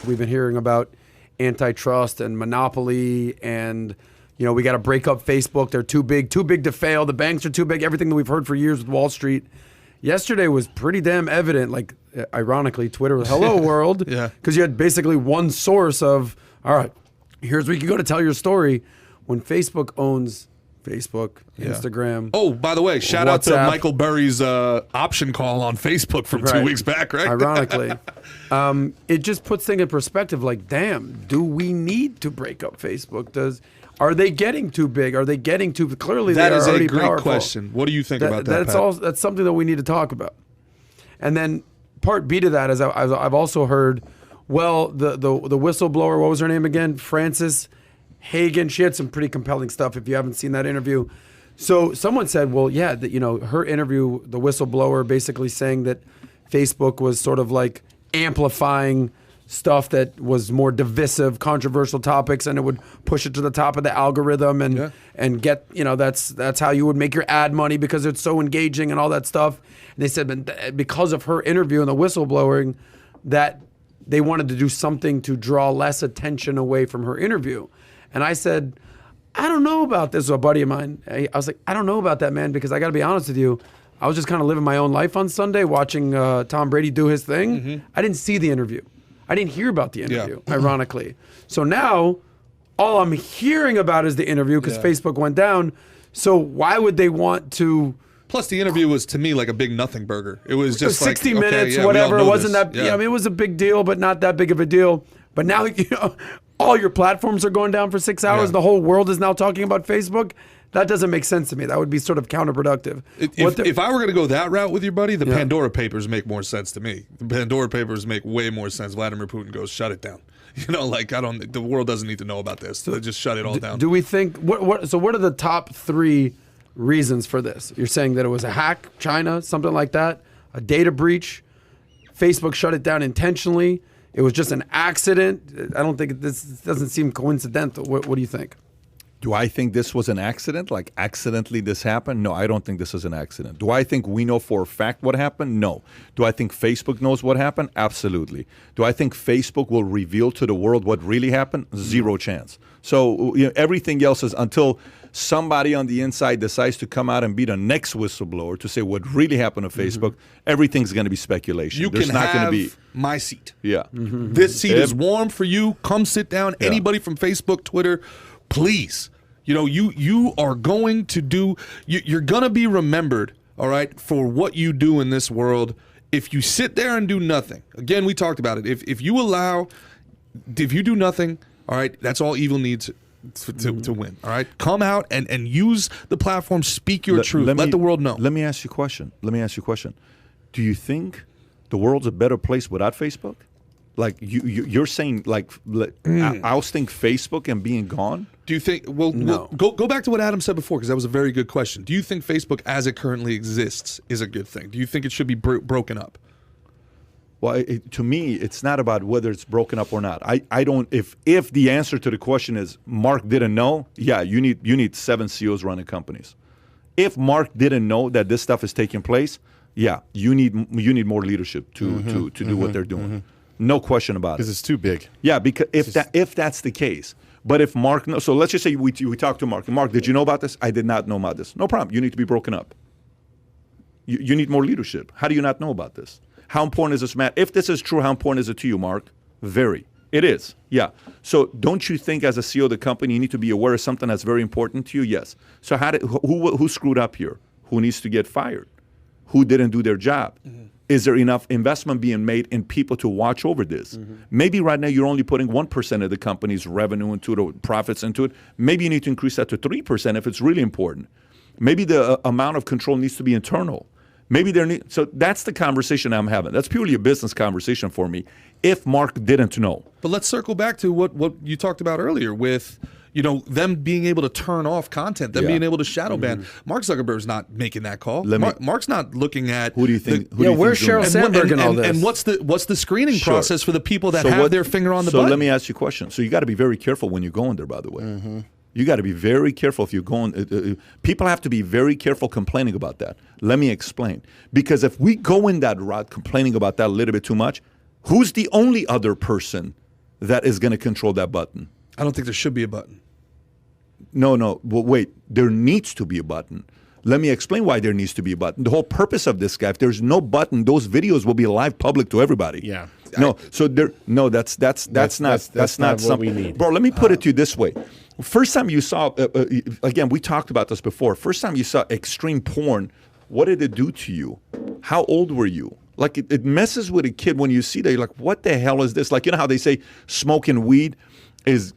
We've been hearing about antitrust and monopoly and, you know, we got to break up Facebook. They're too big to fail. The banks are too big. Everything that we've heard for years with Wall Street. Yesterday was pretty damn evident, like, ironically, Twitter was hello world. Yeah. Because you had basically one source of, all right, here's where you can go to tell your story. When Facebook owns Facebook, Instagram. Oh, by the way, shout out to WhatsApp. Michael Burry's option call on Facebook from 2 weeks back, right? Ironically. It just puts things in perspective like, damn, do we need to break up Facebook? Are they getting too big? Are they getting too... Clearly, That they are is already a great powerful. question. What do you think about that, That's something that we need to talk about. And then part B to that is I've also heard, well, the whistleblower, what was her name again? Frances Hagen. She had some pretty compelling stuff if you haven't seen that interview. So someone said, well, yeah, that, you know, her interview, the whistleblower basically saying that Facebook was sort of like amplifying stuff that was more divisive, controversial topics, and it would push it to the top of the algorithm and get, you know, that's how you would make your ad money because it's so engaging and all that stuff. And they said because of her interview and the whistleblowing that they wanted to do something to draw less attention away from her interview. And I said, I don't know about this. A buddy of mine, I was like, I don't know about that, man, because I got to be honest with you. I was just kind of living my own life on Sunday, watching Tom Brady do his thing. Mm-hmm. I didn't see the interview. I didn't hear about the interview, ironically. So now, all I'm hearing about is the interview because Facebook went down. So why would they want to... Plus, the interview was, to me, like a big nothing burger. It was just 60 like, minutes, okay, whatever. It wasn't this. that... Yeah, I mean, it was a big deal, but not that big of a deal. But now, you know, all your platforms are going down for 6 hours. Yeah. The whole world is now talking about Facebook. That doesn't make sense to me. That would be sort of counterproductive. If I were going to go that route with your buddy, the Pandora Papers make more sense to me. The Pandora Papers make way more sense. Vladimir Putin goes, shut it down. You know, like, the world doesn't need to know about this. So just shut it all down. Do we think, so what are the top 3 reasons for this? You're saying that it was a hack, China, something like that, a data breach, Facebook shut it down intentionally, it was just an accident. I don't think this doesn't seem coincidental. What do you think? Do I think this was an accident? Like accidentally this happened? No, I don't think this is an accident. Do I think we know for a fact what happened? No. Do I think Facebook knows what happened? Absolutely. Do I think Facebook will reveal to the world what really happened? Zero chance. So everything else is until somebody on the inside decides to come out and be the next whistleblower to say what really happened to Facebook, everything's going to be speculation. There's not have going to be my seat. Yeah. This seat is warm for you. Come sit down. Yeah. Anybody from Facebook, Twitter, please. You know, you are going to do, you're going to be remembered, all right, for what you do in this world. If you sit there and do nothing, again, we talked about it. If you do nothing, all right, that's all evil needs to win, all right? Come out and use the platform, speak your truth, let the world know. Let me ask you a question. Do you think the world's a better place without Facebook? Like you're saying, ousting Facebook and being gone? Do you think? Well, no. Go back to what Adam said before because that was a very good question. Do you think Facebook, as it currently exists, is a good thing? Do you think it should be broken up? Well, to me, it's not about whether it's broken up or not. I don't. If the answer to the question is Mark didn't know, yeah, you need 7 CEOs running companies. If Mark didn't know that this stuff is taking place, yeah, you need more leadership to do what they're doing. Mm-hmm. No question about it. Because it's too big. Yeah, because if that's the case, but if Mark knows, so let's just say we talked to Mark. Mark, did you know about this? I did not know about this. No problem. You need to be broken up. You need more leadership. How do you not know about this? How important is this, Matt? If this is true, how important is it to you, Mark? Very. It is. Yeah. So don't you think as a CEO of the company, you need to be aware of something that's very important to you? Yes. So who screwed up here? Who needs to get fired? Who didn't do their job? Mm-hmm. Is there enough investment being made in people to watch over this? Mm-hmm. Maybe right now you're only putting 1% of the company's revenue into it or profits into it. Maybe you need to increase that to 3% if it's really important. Maybe the amount of control needs to be internal. So that's the conversation I'm having. That's purely a business conversation for me. If Mark didn't know. But let's circle back to what you talked about earlier with, them being able to turn off content, them being able to shadow ban. Mark Zuckerberg's not making that call. Mark's not looking at who do you think? Where's Sheryl Sandberg and all this? And what's the screening process for the people that have their finger on the button? So let me ask you a question. So you got to be very careful when you're going there. By the way, you got to be very careful if you're going. People have to be very careful complaining about that. Let me explain. Because if we go in that route, complaining about that a little bit too much, who's the only other person that is going to control that button. I don't think there should be a button. No. Well, wait. There needs to be a button. Let me explain why there needs to be a button. The whole purpose of this guy, if there's no button, those videos will be live public to everybody. Yeah. No. So there. No. That's not what something we need. Bro, let me put it to you this way. First time you saw, again, we talked about this before. First time you saw extreme porn, what did it do to you? How old were you? Like it messes with a kid when you see that. You're like, what the hell is this? Like, you know how they say smoking weed is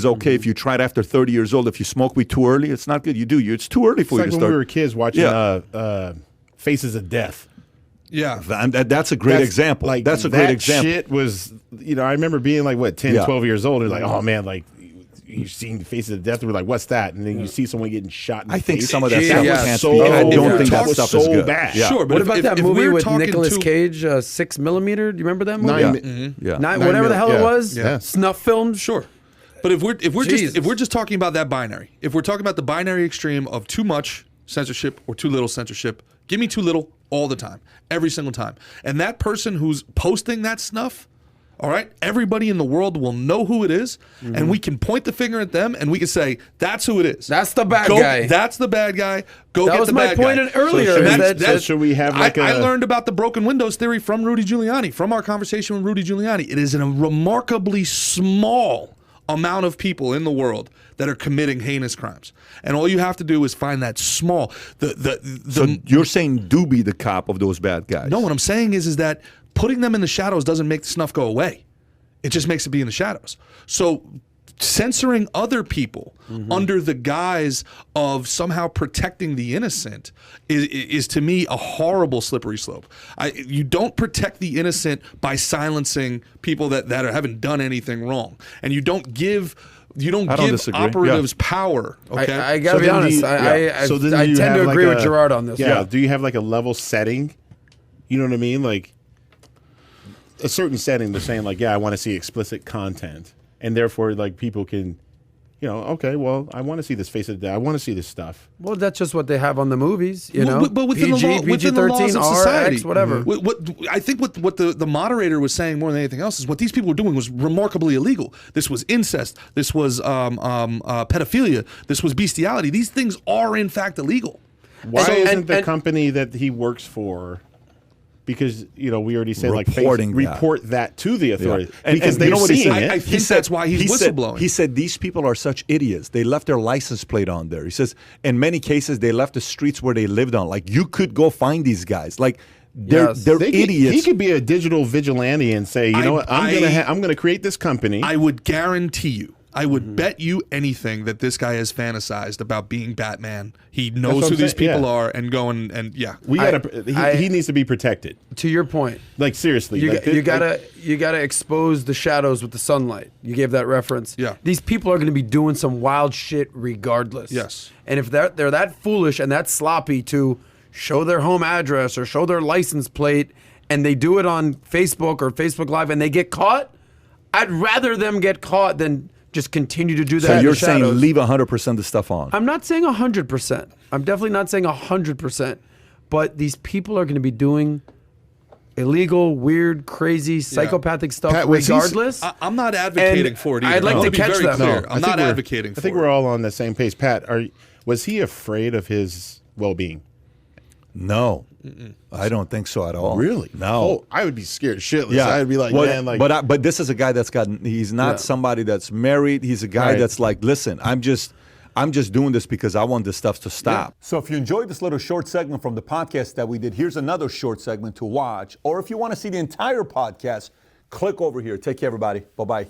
okay if you try it after 30 years old. If you smoke weed too early, it's not good. It's too early for you to It's like start. when we were kids watching Faces of Death. Yeah. That's a great example. Like, that's a great example. Shit was, I remember being like, 10, Yeah. 12 years old, and like, oh man, like, you've seen Faces of Death, and we're like, what's that? And then you see someone getting shot in the I think face. some of that Gee, stuff yeah. can't So- be. I if don't we're think that talking stuff so is good. bad. Yeah. Sure, but What about that if movie we're with talking Nicolas to- Cage, 6 millimeter? Do you remember that movie? Yeah. Whatever the hell it yeah. was. Yeah. Snuff films. Sure. But if we're Jesus. just talking about that binary, if we're talking about the binary extreme of too much censorship or too little censorship, give me too little all the time, every single time. And that person who's posting that snuff, all right, everybody in the world will know who it is, and we can point the finger at them and we can say, that's who it is. That's the bad guy. That's the bad guy. Go That get was the my bad point guy. earlier, And is that's- that- So should we have like I learned about the broken windows theory from Rudy Giuliani, from our conversation with Rudy Giuliani. It is a remarkably small amount of people in the world that are committing heinous crimes, and all you have to do is find that small. So you're saying do be the cop of those bad guys? No, what I'm saying is that putting them in the shadows doesn't make the snuff go away. It just makes it be in the shadows. So censoring other people under the guise of somehow protecting the innocent is to me a horrible slippery slope. You don't protect the innocent by silencing people that haven't done anything wrong, and you don't give disagree. operatives power. Okay, I gotta So be then do honest. you- I So then I do you tend to have agree like with a- Gerard on this. Yeah. Do you have like a level setting? You know what I mean? Like a certain setting. They're saying like, yeah, I want to see explicit content, and therefore like people can, okay, well, I want to see this Face of Death. I want to see this stuff. Well, that's just what they have on the movies, you know. But within PG, the law, within the laws PG-13, of R, society, X, whatever. I think what the moderator was saying more than anything else is what these people were doing was remarkably illegal. This was incest. This was pedophilia. This was bestiality. These things are in fact illegal. Why So- isn't and- the and- company that he works for? Because we already said Reporting that. report that to the authority And- because and you they're know what he seeing said? it. I think that's why he's whistleblowing. He said these people are such idiots. They left their license plate on there. He says in many cases they left the streets where they lived on. Like you could go find these guys. Like they're Yes. idiots. He could be a digital vigilante and say, you know what, I'm gonna create this company. I would guarantee you. I would bet you anything that this guy has fantasized about being Batman. He knows what who I'm these saying, people yeah. are and going and yeah. he needs to be protected. To your point, Like seriously, you, like, you gotta expose the shadows with the sunlight. You gave that reference. Yeah. These people are going to be doing some wild shit regardless. Yes. And if they're that foolish and that sloppy to show their home address or show their license plate, and they do it on Facebook or Facebook Live and they get caught, I'd rather them get caught than just continue to do that. so in you're the shadows. saying leave 100% of the stuff on. I'm not saying 100%. I'm definitely not saying 100%. But these people are going to be doing illegal, weird, crazy, psychopathic stuff Pat, was he- regardless. I'm not advocating And for it either. I'd like I to want be catch very them. clear. No, I'm not advocating for I think it. we're all on the same page. Pat, was he afraid of his well-being? No, I don't think so at all. Really? No. Oh, I would be scared shitless. Yeah, I'd be like, Well, man, like. but this is a guy that's got. He's not Yeah. somebody that's married. He's a guy Right. that's like, listen, I'm just doing this because I want this stuff to stop. So if you enjoyed this little short segment from the podcast that we did, here's another short segment to watch. Or if you want to see the entire podcast, click over here. Take care, everybody. Bye bye.